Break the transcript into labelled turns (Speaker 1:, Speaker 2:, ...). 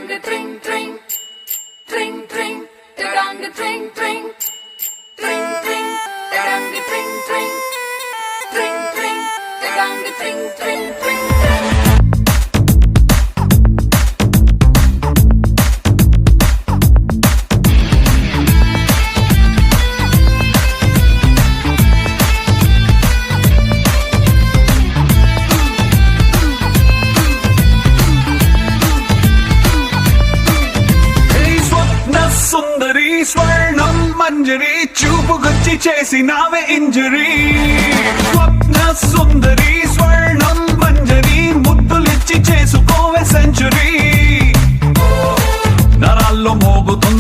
Speaker 1: tring tring tring tring tadang tring tring tring tring tadang tring tring tring tring tadang tring tring tring
Speaker 2: సుందరి స్వర్ణం మంజరి చూపుకొచ్చి చేసినావే injury స్వప్న సుందరి స్వర్ణం మంజరి ముద్దులిచ్చి చేసుకోవే century నరాల్లో మోగుతుంది